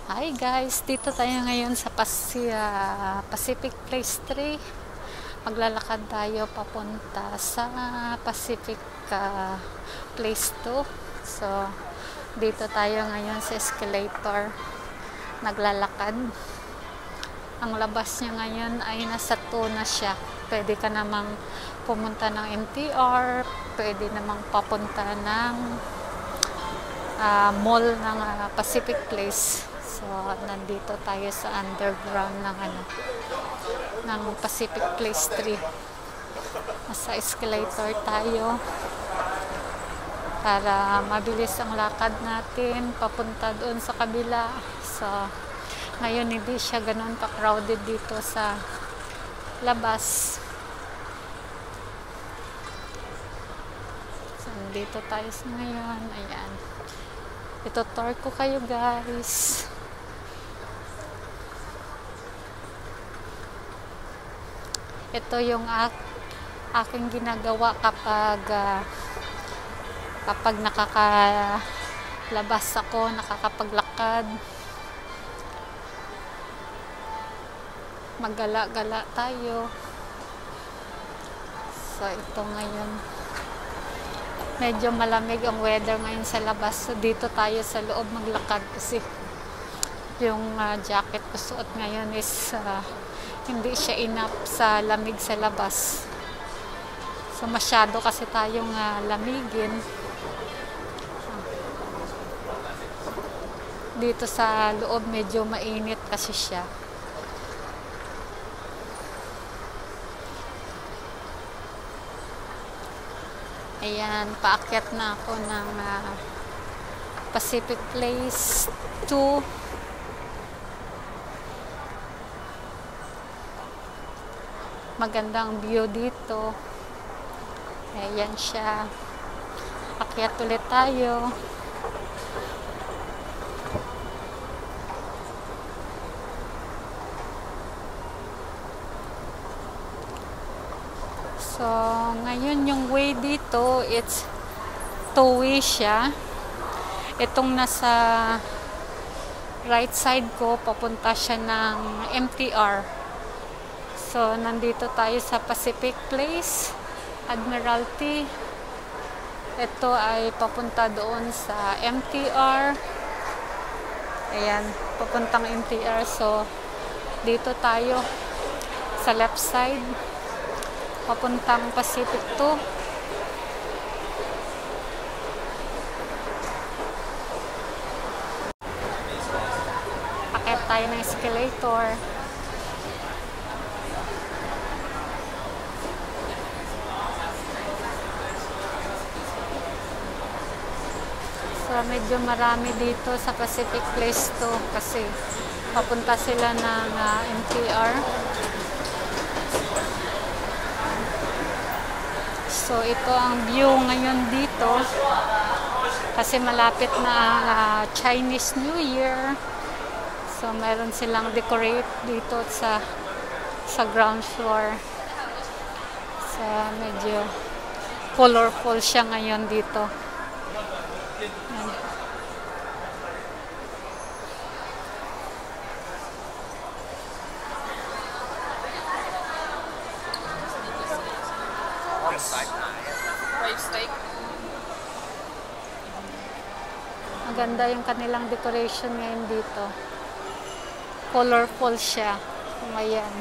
Hi guys, dito tayo ngayon sa Pacific Place 3. Maglalakad tayo papunta sa Pacific Place 2. So, dito tayo ngayon sa escalator. Naglalakad. Ang labas niya ngayon ay nasa 2 na siya. Pwede ka namang pumunta ng MTR, pwede namang papunta ng mall ng Pacific Place. So, nandito tayo sa underground ng Pacific Place 3. Nasa escalator tayo para mabilis ang lakad natin papunta doon sa kabila. So, ngayon hindi siya ganoon pa-crowded dito sa labas. So, nandito tayo ngayon. Ayan. Ito tour ko kayo guys. Ito yung aking ginagawa kapag nakakalabas ako, nakakapaglakad. Maggala-gala tayo. So, ito ngayon. Medyo malamig ang weather ngayon sa labas. So, dito tayo sa loob maglakad kasi yung jacket ko suot ngayon is hindi siya enough sa lamig sa labas. So, masyado kasi tayong lamigin. Dito sa loob medyo mainit kasi siya. Ayan, paakyat na ako ng Pacific Place 2. Magandang view dito. Ayan siya. Akyat ulit tayo. So, ngayon yung way dito, it's two-way siya. Itong nasa right side ko, papunta siya ng MTR. So, nandito tayo sa Pacific Place, Admiralty. Ito ay papunta doon sa MTR. Ayan, papuntang MTR. So, dito tayo sa left side, papuntang Pacific 2. Akyat tayo ng escalator. So, medyo marami dito sa Pacific Place 2 kasi papunta sila ng MTR. So, ito ang view ngayon dito kasi malapit na Chinese New Year. So, meron silang decorate dito sa ground floor. So, medyo colorful siya ngayon dito. Maganda yung kanilang decoration ngayon dito. Colorful siya. Ayan.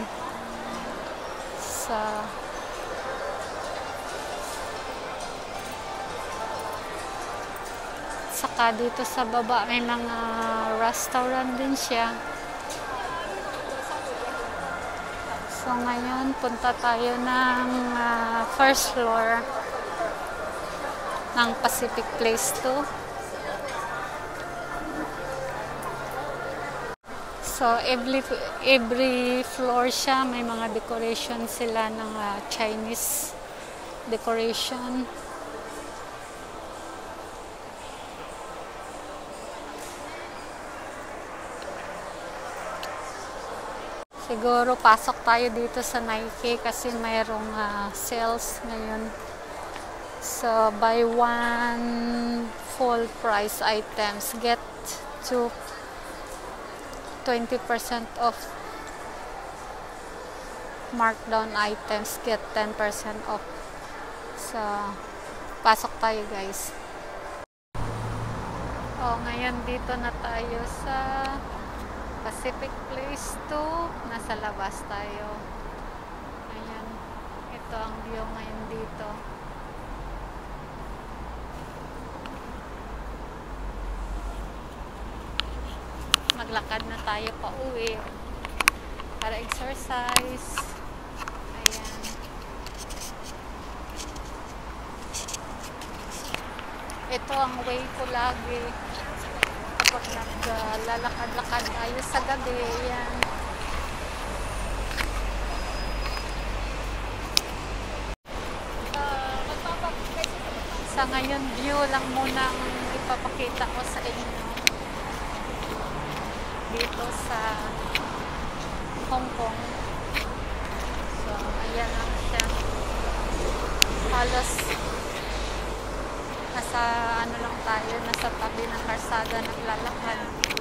Saka dito sa baba may mga restaurant din siya. So ngayon punta tayo ng first floor ng Pacific Place 2. So, every floor siya, may mga decoration sila ng Chinese decoration. Siguro pasok tayo dito sa Nike kasi mayroong sales ngayon. So, buy one full price items, get two 20% off. Markdown items get 10% off. So, pasok tayo guys. Ngayon dito na tayo sa Pacific Place 2. Nasa labas tayo. Ayan. Ito ang view ngayon dito. Maglakad na tayo pa uwi para exercise. Ayan. Ito ang way ko lagi kapag naglalakad-lakad tayo sa gabi. Ayan. Sa ngayon view lang muna ang ipapakita ko sa inyo dito sa Hong Kong. So, ayan lang siya. Halos nasa ano lang tayo, nasa tabi ng karsada naglalakad.